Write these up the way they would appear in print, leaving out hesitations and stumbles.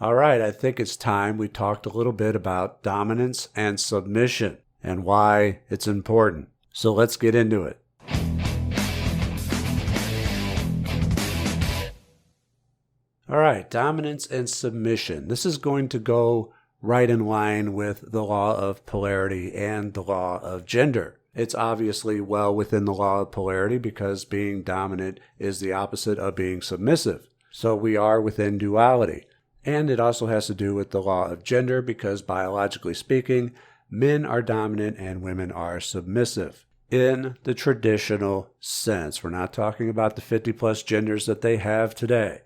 All right, I think it's time we talked a little bit about dominance and submission and why it's important. So let's get into it. All right, dominance and submission. This is going to go right in line with the law of polarity and the law of gender. It's obviously well within the law of polarity because being dominant is the opposite of being submissive. So we are within duality. And it also has to do with the law of gender because biologically speaking, men are dominant and women are submissive. In the traditional sense, we're not talking about the 50 plus genders that they have today.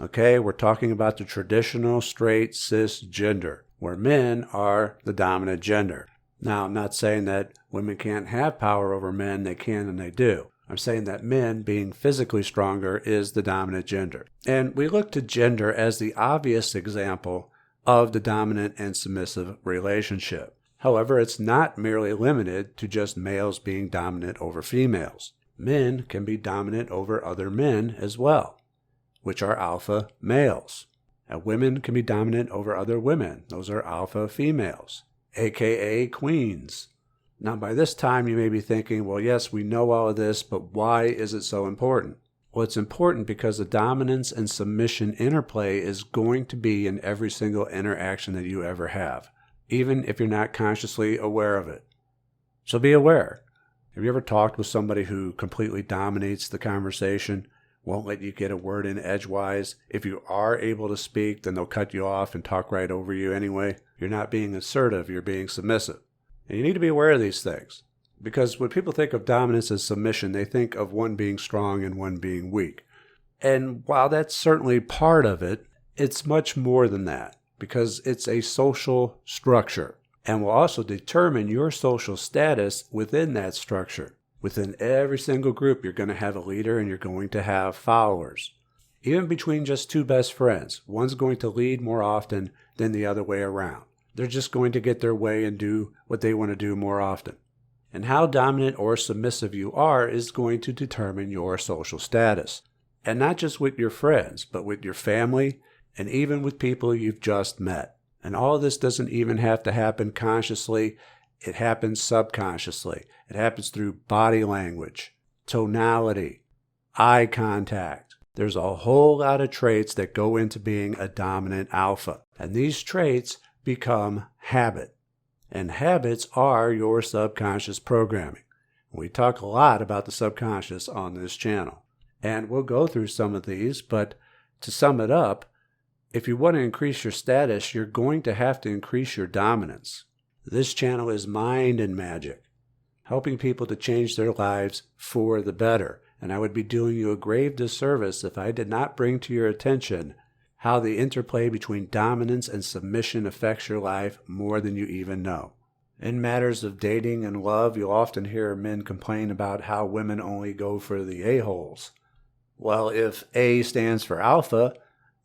Okay, we're talking about the traditional straight cisgender, where men are the dominant gender. Now, I'm not saying that women can't have power over men. They can and they do. I'm saying that men, being physically stronger, is the dominant gender. And we look to gender as the obvious example of the dominant and submissive relationship. However, it's not merely limited to just males being dominant over females. Men can be dominant over other men as well, which are alpha males. And women can be dominant over other women. Those are alpha females, aka queens. Now, by this time, you may be thinking, well, yes, we know all of this, but why is it so important? Well, it's important because the dominance and submission interplay is going to be in every single interaction that you ever have, even if you're not consciously aware of it. So be aware. Have you ever talked with somebody who completely dominates the conversation, won't let you get a word in edgewise? If you are able to speak, then they'll cut you off and talk right over you anyway. You're not being assertive, you're being submissive. And you need to be aware of these things, because when people think of dominance and submission, they think of one being strong and one being weak. And while that's certainly part of it, it's much more than that, because it's a social structure and will also determine your social status within that structure. Within every single group, you're going to have a leader and you're going to have followers. Even between just two best friends, one's going to lead more often than the other way around. They're just going to get their way and do what they want to do more often. And how dominant or submissive you are is going to determine your social status. And not just with your friends, but with your family and even with people you've just met. And all of this doesn't even have to happen consciously. It happens subconsciously. It happens through body language, tonality, eye contact. There's a whole lot of traits that go into being a dominant alpha. And these traits become habit. And habits are your subconscious programming. We talk a lot about the subconscious on this channel. And we'll go through some of these, but to sum it up, if you want to increase your status, you're going to have to increase your dominance. This channel is Mind and Magic, helping people to change their lives for the better. And I would be doing you a grave disservice if I did not bring to your attention how the interplay between dominance and submission affects your life more than you even know. In matters of dating and love, you'll often hear men complain about how women only go for the a-holes. Well, if A stands for alpha,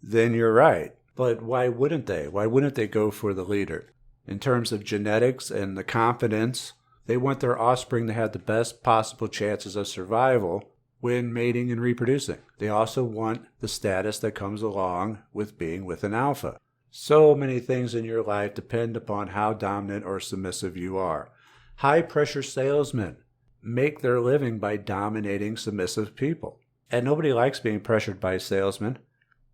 then you're right. But why wouldn't they? Why wouldn't they go for the leader? In terms of genetics and the confidence, they want their offspring to have the best possible chances of survival when mating and reproducing. They also want the status that comes along with being with an alpha. So many things in your life depend upon how dominant or submissive you are. High-pressure salesmen make their living by dominating submissive people. And nobody likes being pressured by salesmen.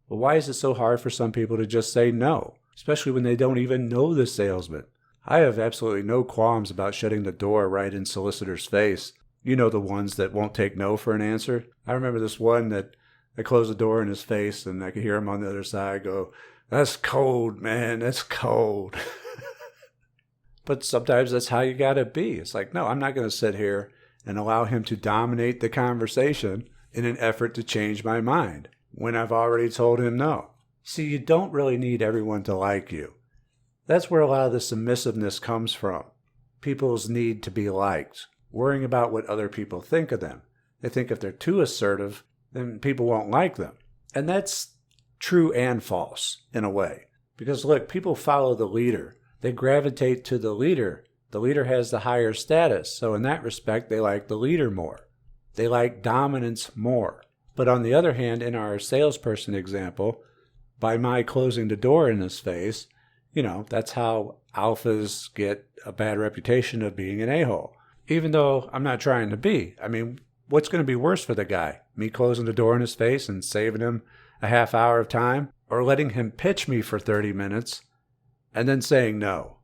But why is it so hard for some people to just say no, especially when they don't even know the salesman? I have absolutely no qualms about shutting the door right in solicitor's face. You know, the ones that won't take no for an answer. I remember this one that I closed the door in his face and I could hear him on the other side go, "That's cold, man, that's cold." But sometimes that's how you gotta be. It's like, no, I'm not gonna sit here and allow him to dominate the conversation in an effort to change my mind when I've already told him no. See, you don't really need everyone to like you. That's where a lot of the submissiveness comes from. People's need to be liked, worrying about what other people think of them. They think if they're too assertive, then people won't like them. And that's true and false in a way. Because look, people follow the leader. They gravitate to the leader. The leader has the higher status. So in that respect, they like the leader more. They like dominance more. But on the other hand, in our salesperson example, by my closing the door in his face, that's how alphas get a bad reputation of being an a-hole. Even though I'm not trying to be. I mean, what's going to be worse for the guy? Me closing the door in his face and saving him a half hour of time? Or letting him pitch me for 30 minutes and then saying no?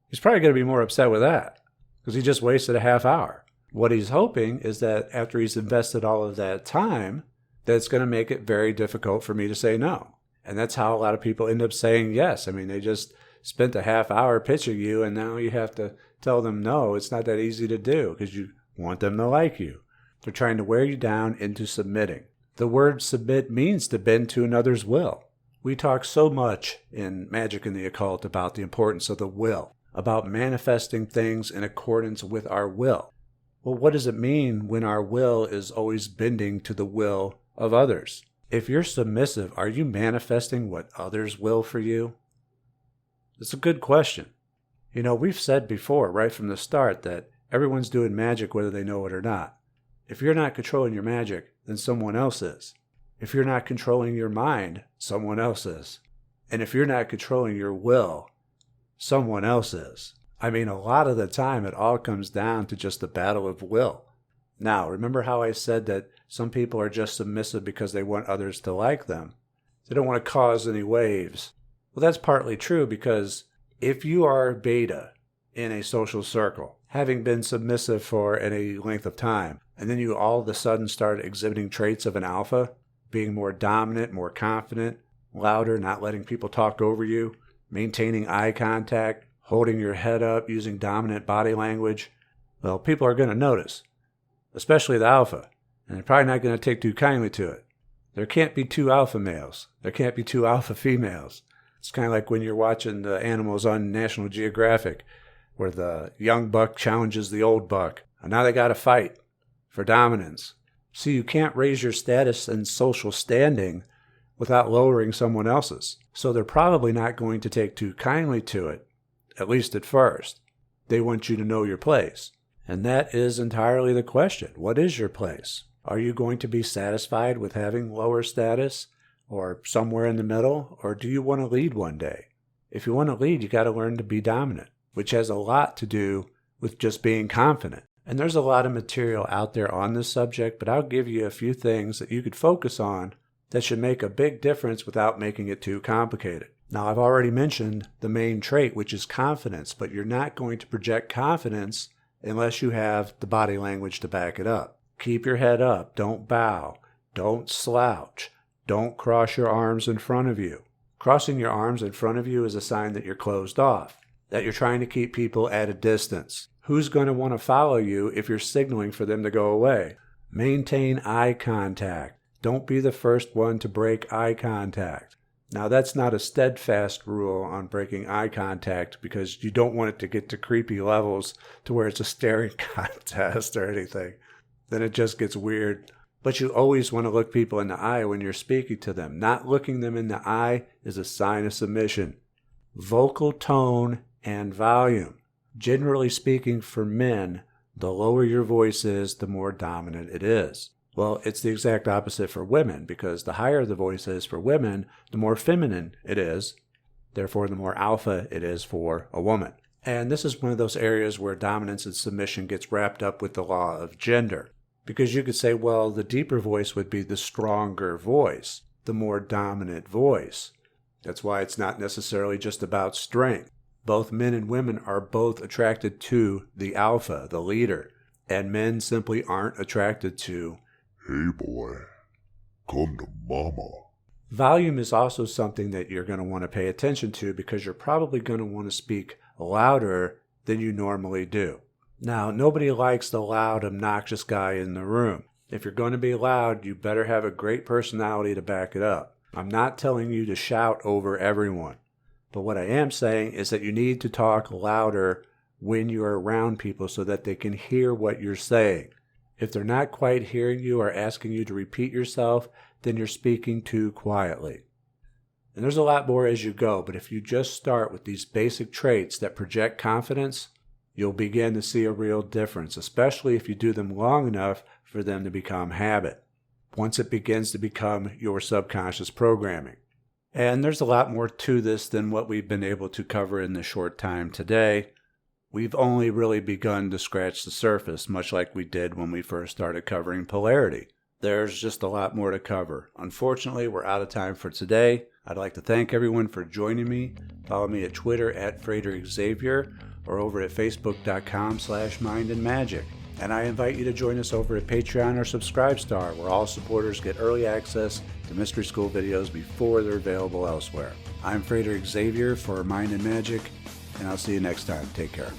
He's probably going to be more upset with that because he just wasted a half hour. What he's hoping is that after he's invested all of that time, that's going to make it very difficult for me to say no. And that's how a lot of people end up saying yes. I mean, they just spent a half hour pitching you, and now you have to tell them no. It's not that easy to do because you want them to like you. They're trying to wear you down into submitting. The word submit means to bend to another's will. We talk so much in Magick and the occult about the importance of the will, about manifesting things in accordance with our will. Well, what does it mean when our will is always bending to the will of others? If you're submissive, are you manifesting what others will for you? It's a good question. We've said before, right from the start, that everyone's doing magic whether they know it or not. If you're not controlling your magic, then someone else is. If you're not controlling your mind, someone else is. And if you're not controlling your will, someone else is. I mean, a lot of the time, it all comes down to just the battle of will. Now, remember how I said that some people are just submissive because they want others to like them? They don't want to cause any waves. Well, that's partly true because if you are beta in a social circle, having been submissive for any length of time, and then you all of a sudden start exhibiting traits of an alpha, being more dominant, more confident, louder, not letting people talk over you, maintaining eye contact, holding your head up, using dominant body language, well, people are going to notice, especially the alpha, and they're probably not going to take too kindly to it. There can't be two alpha males. There can't be two alpha females. It's kind of like when you're watching the animals on National Geographic, where the young buck challenges the old buck, and now they got to fight for dominance. See, you can't raise your status and social standing without lowering someone else's. So they're probably not going to take too kindly to it, at least at first. They want you to know your place. And that is entirely the question. What is your place? Are you going to be satisfied with having lower status or somewhere in the middle? Or do you want to lead one day? If you want to lead, you got to learn to be dominant, which has a lot to do with just being confident. And there's a lot of material out there on this subject, but I'll give you a few things that you could focus on that should make a big difference without making it too complicated. Now, I've already mentioned the main trait, which is confidence, but you're not going to project confidence unless you have the body language to back it up. Keep your head up. Don't bow. Don't slouch. Don't cross your arms in front of you. Crossing your arms in front of you is a sign that you're closed off, that you're trying to keep people at a distance. Who's going to want to follow you if you're signaling for them to go away? Maintain eye contact. Don't be the first one to break eye contact. Now, that's not a steadfast rule on breaking eye contact because you don't want it to get to creepy levels to where it's a staring contest or anything. Then it just gets weird. But you always want to look people in the eye when you're speaking to them. Not looking them in the eye is a sign of submission. Vocal tone and volume. Generally speaking, for men, the lower your voice is, the more dominant it is. Well, it's the exact opposite for women, because the higher the voice is for women, the more feminine it is. Therefore, the more alpha it is for a woman. And this is one of those areas where dominance and submission gets wrapped up with the law of gender. Because you could say, well, the deeper voice would be the stronger voice, the more dominant voice. That's why it's not necessarily just about strength. Both men and women are both attracted to the alpha, the leader. And men simply aren't attracted to, "Hey boy, come to mama." Volume is also something that you're going to want to pay attention to because you're probably going to want to speak louder than you normally do. Now, nobody likes the loud, obnoxious guy in the room. If you're going to be loud, you better have a great personality to back it up. I'm not telling you to shout over everyone. But what I am saying is that you need to talk louder when you're around people so that they can hear what you're saying. If they're not quite hearing you or asking you to repeat yourself, then you're speaking too quietly. And there's a lot more as you go, but if you just start with these basic traits that project confidence, you'll begin to see a real difference, especially if you do them long enough for them to become habit. Once it begins to become your subconscious programming. And there's a lot more to this than what we've been able to cover in the short time today. We've only really begun to scratch the surface, much like we did when we first started covering polarity. There's just a lot more to cover. Unfortunately, we're out of time for today. I'd like to thank everyone for joining me. Follow me at Twitter at Frater Xavier or over at facebook.com/mindandmagic. And I invite you to join us over at Patreon or Subscribestar, where all supporters get early access to Mystery School videos before they're available elsewhere. I'm Frater Xavier for Mind and Magic, and I'll see you next time. Take care.